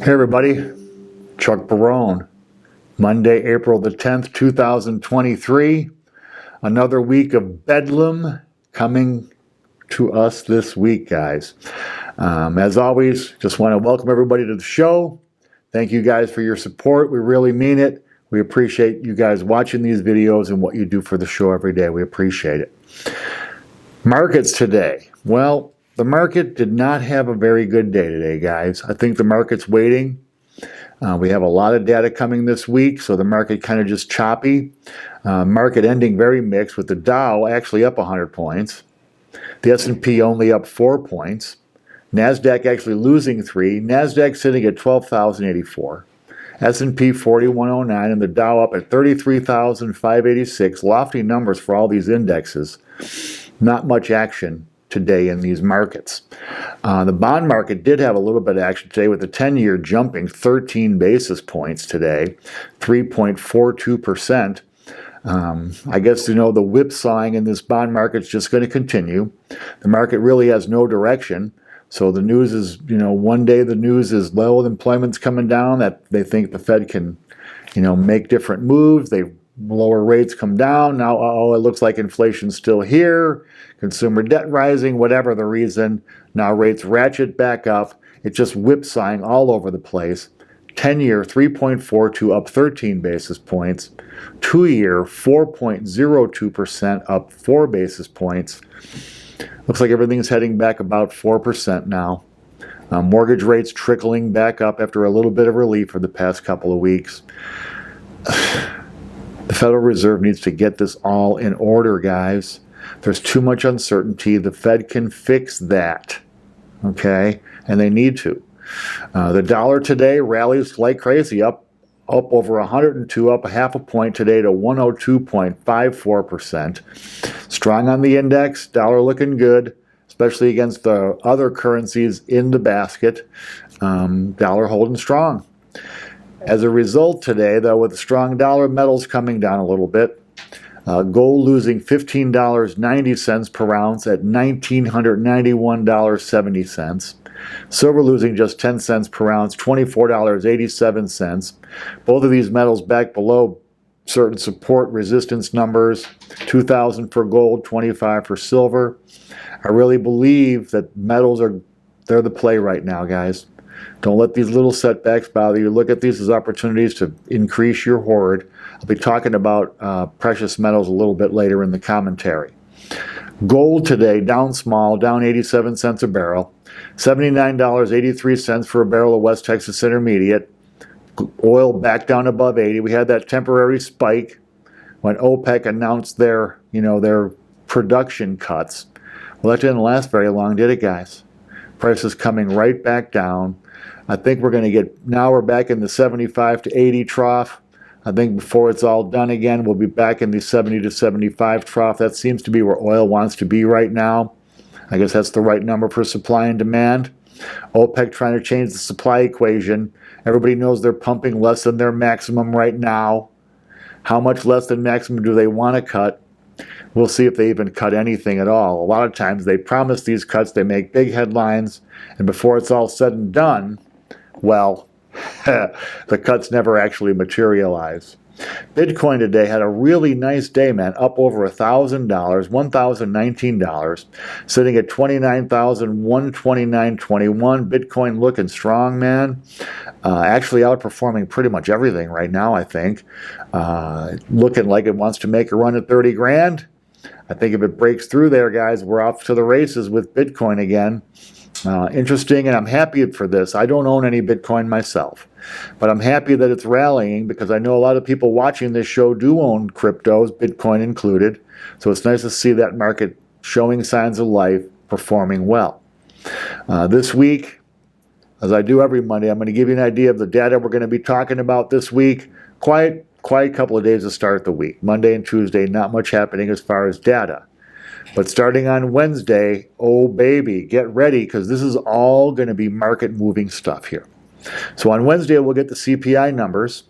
Hey everybody, Chuck Barone. Monday, April the 10th, 2023. Another week of bedlam coming to us this week, guys. As always, just want to welcome everybody to the show. Thank you guys for your support. We really mean it. We appreciate you guys watching these videos and what you do for the show every day. We appreciate it. Markets today. Well, the market did not have a very good day today, guys. I think the market's waiting. We have a lot of data coming this week, so the market kind of just choppy. Market ending very mixed, with the Dow actually up 100 points. The S&P only up 4 points. NASDAQ actually losing 3. NASDAQ sitting at 12,084. S&P 4109 and the Dow up at 33,586. Lofty numbers for all these indexes. Not much action today in these markets. The bond market did have a little bit of action today, with the 10-year jumping 13 basis points today, 3.42%. I guess, the whipsawing in this bond market is just going to continue. The market really has no direction. So the news is, one day the news is low employment's coming down, that they think the Fed can, make different moves. They lower rates come down. Now, it looks like inflation's still here. Consumer debt rising, whatever the reason. Now rates ratchet back up. It's just whipsawing all over the place. 10-year 3.42 up 13 basis points. 2-year 4.02% up 4 basis points. Looks like everything's heading back about 4% now. Mortgage rates trickling back up after a little bit of relief for the past couple of weeks. The Federal Reserve needs to get this all in order, guys. There's too much uncertainty. The Fed can fix that, okay? And they need to. The dollar today rallies like crazy, up over 102, up a half a point today to 102.54%. Strong on the index, dollar looking good, especially against the other currencies in the basket. Dollar holding strong. As a result today, though, with the strong dollar, metals coming down a little bit. Gold losing $15.90 per ounce at $1,991.70. Silver losing just 10 cents per ounce, $24.87. Both of these metals back below certain support resistance numbers, 2,000 for gold, 25 for silver. I really believe that metals they're the play right now, guys. Don't let these little setbacks bother you. Look at these as opportunities to increase your hoard. I'll be talking about precious metals a little bit later in the commentary. Gold today, down small, down 87 cents a barrel. $79.83 for a barrel of West Texas Intermediate. Oil back down above 80. We had that temporary spike when OPEC announced their production cuts. Well, that didn't last very long, did it, guys? Prices coming right back down. I think we're back in the 75 to 80 trough. I think before it's all done again, we'll be back in the 70 to 75 trough. That seems to be where oil wants to be right now. I guess that's the right number for supply and demand. OPEC trying to change the supply equation. Everybody knows they're pumping less than their maximum right now. How much less than maximum do they want to cut? We'll see if they even cut anything at all. A lot of times they promise these cuts, they make big headlines, and before it's all said and done, well, the cuts never actually materialize. Bitcoin today had a really nice day, man, up over $1,000, $1,019, sitting at $29,129.21. Bitcoin looking strong, man. Actually outperforming pretty much everything right now, I think. Looking like it wants to make a run at 30 grand. I think if it breaks through there, guys, we're off to the races with Bitcoin again. Interesting, and I'm happy for this. I don't own any Bitcoin myself, but I'm happy that it's rallying because I know a lot of people watching this show do own cryptos, Bitcoin included. So it's nice to see that market showing signs of life, performing well. This week, as I do every Monday, I'm going to give you an idea of the data we're going to be talking about this week. Quiet couple of days to start the week. Monday and Tuesday, not much happening as far as data. But starting on Wednesday, oh baby, get ready, because this is all going to be market-moving stuff here. So on Wednesday, we'll get the CPI numbers.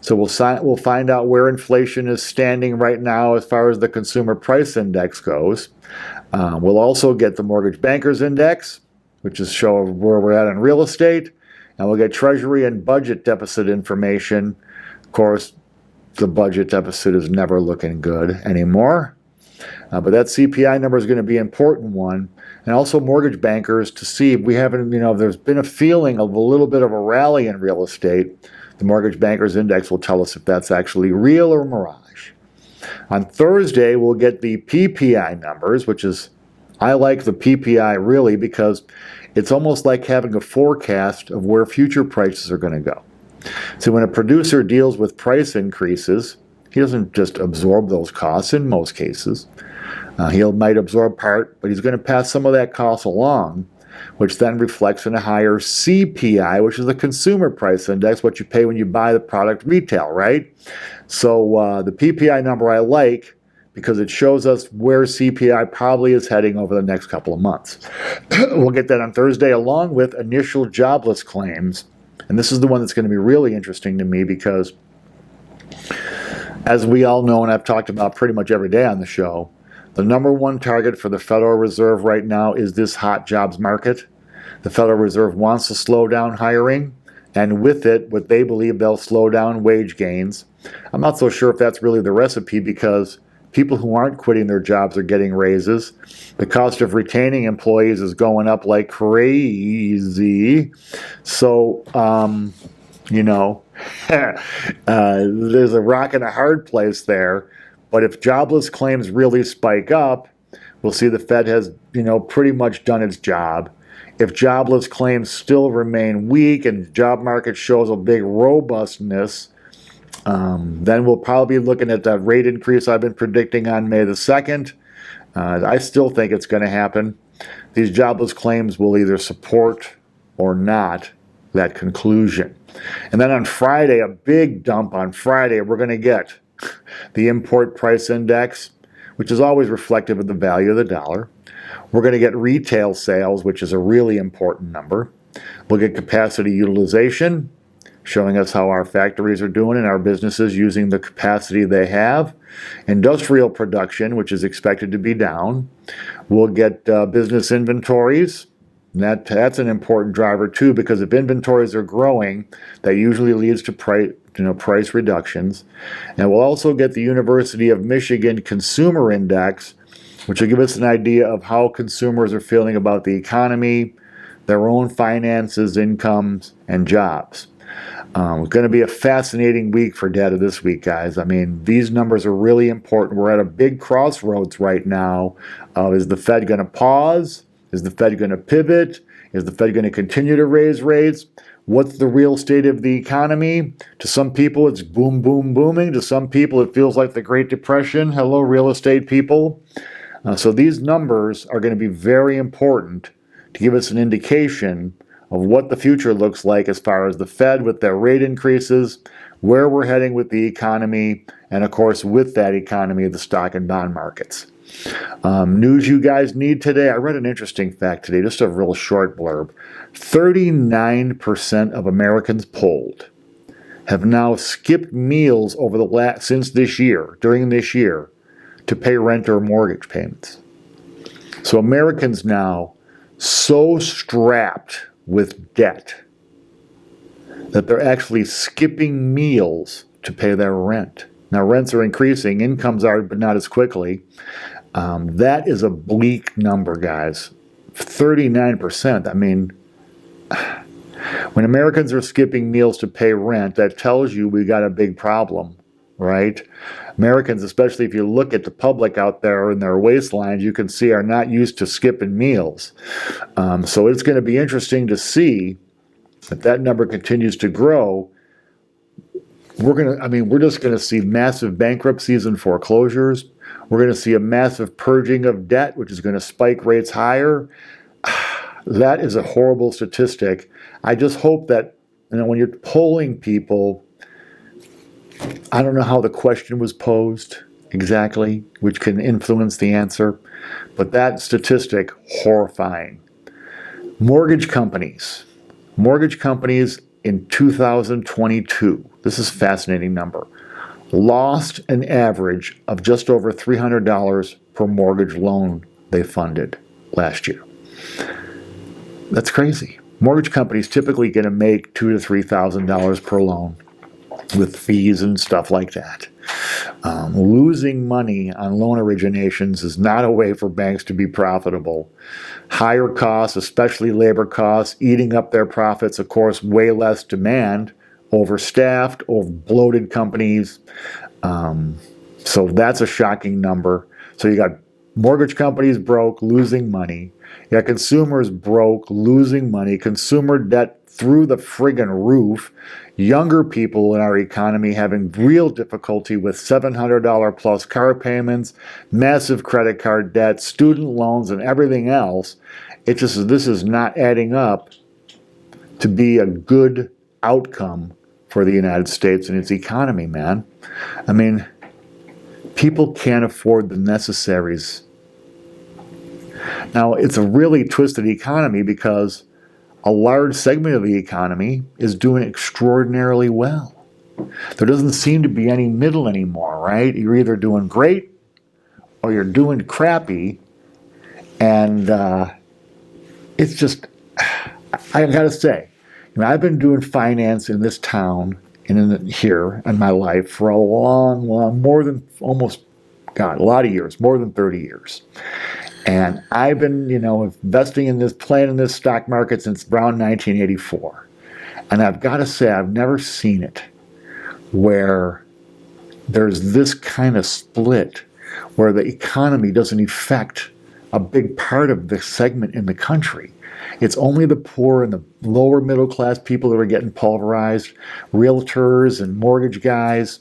So we'll find out where inflation is standing right now as far as the consumer price index goes. We'll also get the mortgage bankers index, which is show where we're at in real estate. Now we'll get Treasury and budget deficit information. Of course, the budget deficit is never looking good anymore. But that CPI number is going to be an important one. And also mortgage bankers to see if we haven't, there's been a feeling of a little bit of a rally in real estate. The mortgage bankers index will tell us if that's actually real or mirage. On Thursday, we'll get the PPI numbers, which is, I like the PPI really because it's almost like having a forecast of where future prices are going to go. So when a producer deals with price increases, he doesn't just absorb those costs in most cases. He might absorb part, but he's going to pass some of that cost along, which then reflects in a higher CPI, which is the consumer price index, what you pay when you buy the product retail, right? So the PPI number I like because it shows us where CPI probably is heading over the next couple of months. We'll get that on Thursday along with initial jobless claims. And this is the one that's going to be really interesting to me because, as we all know, and I've talked about pretty much every day on the show, the number one target for the Federal Reserve right now is this hot jobs market. The Federal Reserve wants to slow down hiring, and with it, what they believe they'll slow down wage gains. I'm not so sure if that's really the recipe because people who aren't quitting their jobs are getting raises. The cost of retaining employees is going up like crazy. So, there's a rock and a hard place there. But if jobless claims really spike up, we'll see the Fed has, pretty much done its job. If jobless claims still remain weak and the job market shows a big robustness, then we'll probably be looking at that rate increase I've been predicting on May the 2nd. I still think it's going to happen. These jobless claims will either support or not that conclusion. And then on Friday, a big dump on Friday, we're going to get the import price index, which is always reflective of the value of the dollar. We're going to get retail sales, which is a really important number. We'll get capacity utilization, showing us how our factories are doing and our businesses using the capacity they have. Industrial production, which is expected to be down. We'll get business inventories. And that's an important driver too, because if inventories are growing, that usually leads to price reductions. And we'll also get the University of Michigan Consumer Index, which will give us an idea of how consumers are feeling about the economy, their own finances, incomes, and jobs. It's going to be a fascinating week for data this week, guys. I mean, these numbers are really important. We're at a big crossroads right now. Is the Fed going to pause? Is the Fed going to pivot? Is the Fed going to continue to raise rates? What's the real state of the economy? To some people, it's boom, boom, booming. To some people, it feels like the Great Depression. Hello, real estate people. So these numbers are going to be very important to give us an indication of what the future looks like as far as the Fed with their rate increases, where we're heading with the economy, and of course, with that economy, the stock and bond markets. News you guys need today. I read an interesting fact today, just a real short blurb. 39% of Americans polled have now skipped meals over since this year, during this year, to pay rent or mortgage payments. So Americans now so strapped with debt that they're actually skipping meals to pay their rent. Now rents are increasing, incomes are, but not as quickly. That is a bleak number, guys. 39%. I mean, when Americans are skipping meals to pay rent, that tells you we got a big problem, right? Americans, especially if you look at the public out there in their waistlines, you can see are not used to skipping meals. So it's going to be interesting to see if that number continues to grow. We're just going to see massive bankruptcies and foreclosures. We're going to see a massive purging of debt, which is going to spike rates higher. That is a horrible statistic. I just hope that, when you're polling people, I don't know how the question was posed exactly, which can influence the answer, but that statistic, horrifying. Mortgage companies in 2022, this is a fascinating number, lost an average of just over $300 per mortgage loan they funded last year. That's crazy. Mortgage companies typically going to make $2,000 to $3,000 per loan with fees and stuff like that. Losing money on loan originations is not a way for banks to be profitable. Higher costs, especially labor costs, eating up their profits, of course, way less demand, overstaffed, over bloated companies. So that's a shocking number. So you got mortgage companies broke, losing money. You got consumers broke, losing money. Consumer debt through the friggin' roof. Younger people in our economy having real difficulty with $700 plus car payments, massive credit card debt, student loans, and everything else. This is not adding up to be a good outcome for the United States and its economy, man. I mean, people can't afford the necessaries. Now, it's a really twisted economy because a large segment of the economy is doing extraordinarily well. There doesn't seem to be any middle anymore, right? You're either doing great or you're doing crappy. And it's just, I gotta say, I've been doing finance in this town and here in my life for a long, more than almost, God, a lot of years, more than 30 years. And I've been, investing in this, playing in this stock market since around 1984. And I've got to say, I've never seen it where there's this kind of split where the economy doesn't affect a big part of the segment in the country. It's only the poor and the lower middle class people that are getting pulverized, realtors and mortgage guys.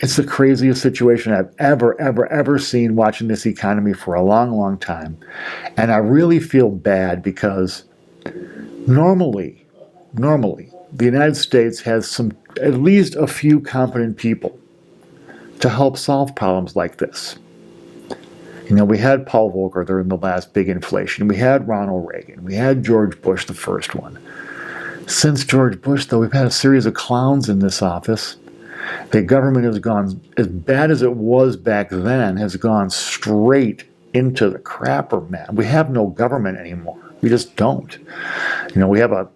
It's the craziest situation I've ever seen watching this economy for a long, long time. And I really feel bad because normally, the United States has at least a few competent people to help solve problems like this. We had Paul Volcker during the last big inflation. We had Ronald Reagan. We had George Bush, the first one. Since George Bush, though, we've had a series of clowns in this office. The government has gone, as bad as it was back then, has gone straight into the crapper, man. We have no government anymore. We just don't. We have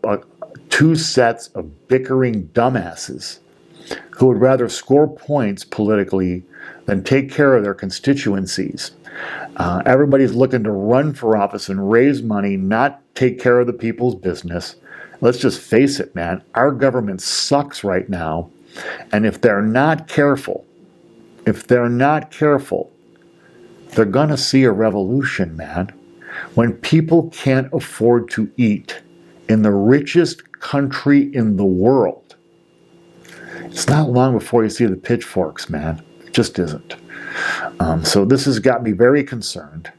two sets of bickering dumbasses who would rather score points politically than take care of their constituencies. Everybody's looking to run for office and raise money, not take care of the people's business. Let's just face it, man. Our government sucks right now. And if they're not careful, they're going to see a revolution, man. When people can't afford to eat in the richest country in the world, it's not long before you see the pitchforks, man. It just isn't. So this has got me very concerned.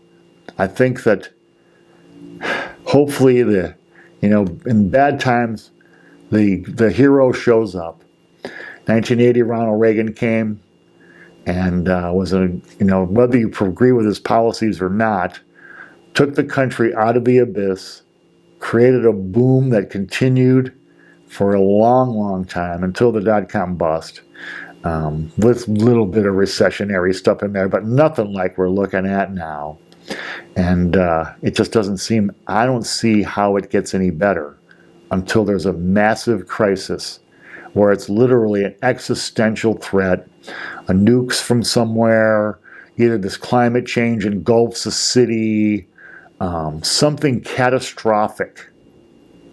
I think that hopefully in bad times, the hero shows up. 1980, Ronald Reagan came and whether you agree with his policies or not, took the country out of the abyss, created a boom that continued for a long, long time until the dot-com bust, with a little bit of recessionary stuff in there, but nothing like we're looking at now. And it just doesn't seem, I don't see how it gets any better until there's a massive crisis where it's literally an existential threat, a nukes from somewhere, either this climate change engulfs a city, something catastrophic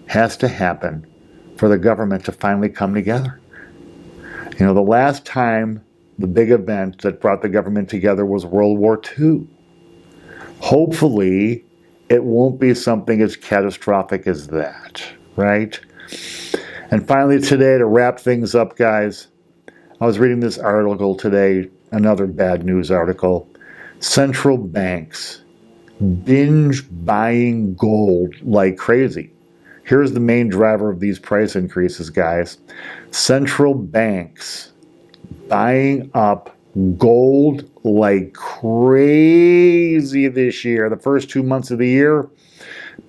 has to happen for the government to finally come together. The last time the big event that brought the government together was World War II. Hopefully, it won't be something as catastrophic as that, right? And finally today, to wrap things up, guys, I was reading this article today, another bad news article. Central banks binge buying gold like crazy. Here's the main driver of these price increases, guys. Central banks buying up gold like crazy this year. The first 2 months of the year,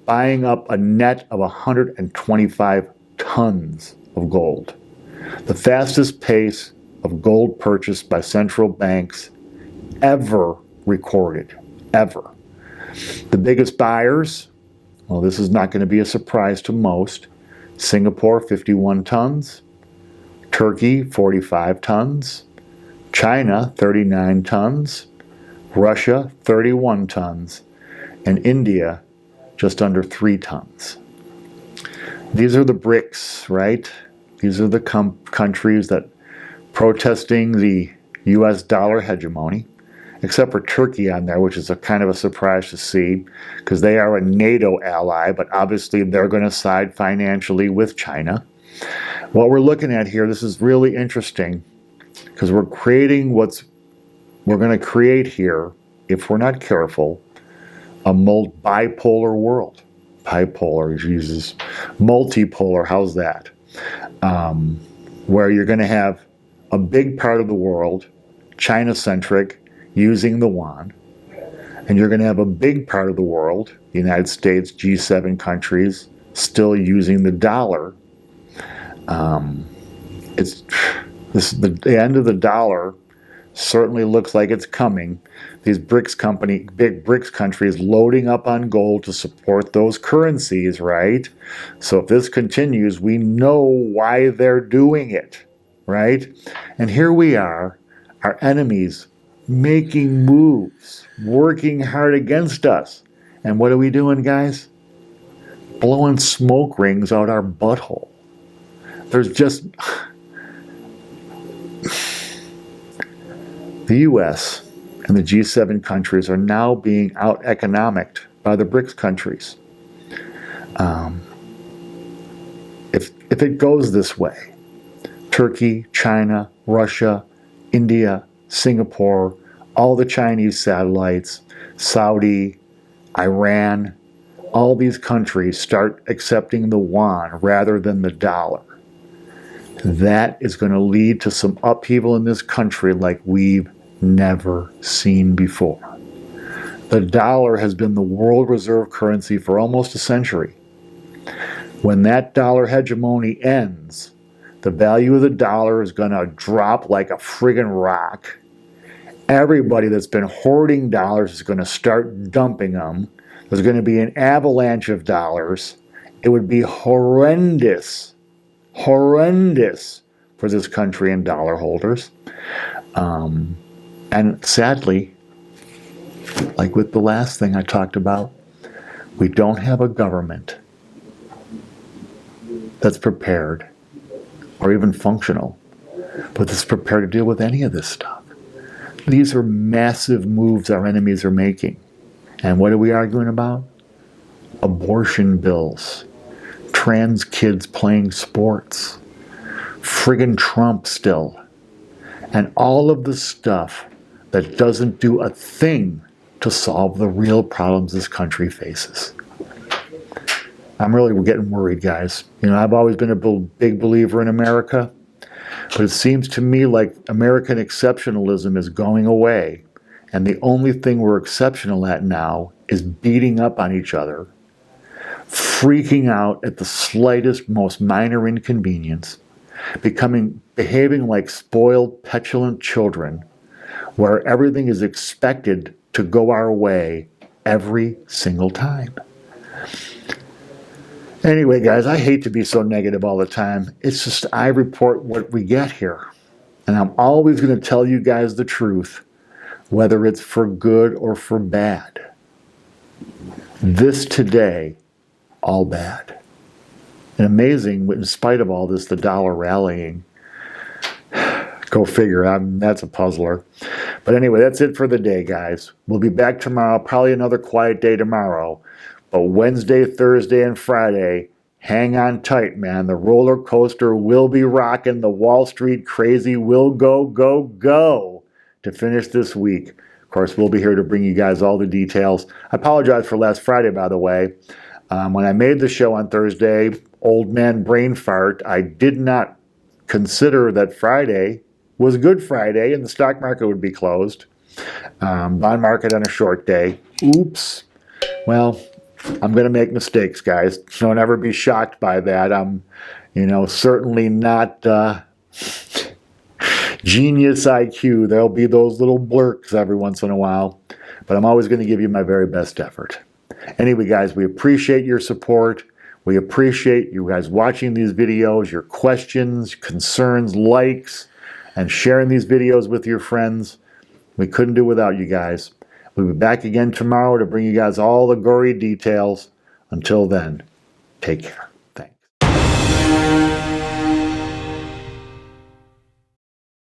buying up a net of 125 tons of gold. The fastest pace of gold purchase by central banks ever recorded, ever. The biggest buyers, Well, this is not going to be a surprise to most. Singapore, 51 tons. Turkey, 45 tons. China, 39 tons. Russia, 31 tons. And India, just under 3 tons. These are the BRICS, right? These are the countries that protesting the US dollar hegemony, except for Turkey on there, which is a kind of a surprise to see, because they are a NATO ally, but obviously they're going to side financially with China. What we're looking at here, this is really interesting, because we're creating we're going to create here, if we're not careful, a bipolar world. Bipolar uses multipolar, how's that? Where you're going to have a big part of the world, China-centric, using the yuan, and you're going to have a big part of the world, the United States, G7 countries, still using the dollar. The end of the dollar certainly looks like it's coming. These big BRICS countries loading up on gold to support those currencies, right? So if this continues, we know why they're doing it, right? And here we are, our enemies making moves, working hard against us. And what are we doing, guys? Blowing smoke rings out our butthole. There's just... The U.S. and the G7 countries are now being out-economicked by the BRICS countries. If it goes this way, Turkey, China, Russia, India, Singapore, all the Chinese satellites, Saudi, Iran, all these countries start accepting the yuan rather than the dollar. That is going to lead to some upheaval in this country like we've never seen before. The dollar has been the world reserve currency for almost a century. When that dollar hegemony ends, the value of the dollar is going to drop like a friggin' rock. Everybody that's been hoarding dollars is going to start dumping them. There's going to be an avalanche of dollars. It would be horrendous for this country and dollar holders. And sadly, like with the last thing I talked about, we don't have a government that's prepared or even functional, but that's prepared to deal with any of this stuff. These are massive moves our enemies are making. And what are we arguing about? Abortion bills, trans kids playing sports, friggin' Trump still, and all of the stuff that doesn't do a thing to solve the real problems this country faces. I'm really getting worried, guys. You know, I've always been a big believer in America, but it seems to me like American exceptionalism is going away, and the only thing we're exceptional at now is beating up on each other, freaking out at the slightest, most minor inconvenience, behaving like spoiled, petulant children, where everything is expected to go our way every single time. Anyway, guys, I hate to be so negative all the time. It's just I report what we get here. And I'm always going to tell you guys the truth, whether it's for good or for bad. This today, all bad. And amazing, in spite of all this, the dollar rallying. Go figure, that's a puzzler. But anyway, that's it for the day, guys. We'll be back tomorrow, probably another quiet day tomorrow. But Wednesday, Thursday, and Friday, hang on tight, man. The roller coaster will be rocking. The Wall Street crazy will go to finish this week. Of course, we'll be here to bring you guys all the details. I apologize for last Friday, by the way. When I made the show on Thursday, old man brain fart, I did not consider that Friday was Good Friday and the stock market would be closed. Bond market on a short day. Oops. Well, I'm going to make mistakes, guys. Don't ever be shocked by that. I'm, certainly not genius IQ. There'll be those little blurks every once in a while. But I'm always going to give you my very best effort. Anyway, guys, we appreciate your support. We appreciate you guys watching these videos, your questions, concerns, likes, and sharing these videos with your friends. We couldn't do without you guys. We'll be back again tomorrow to bring you guys all the gory details. Until then, take care.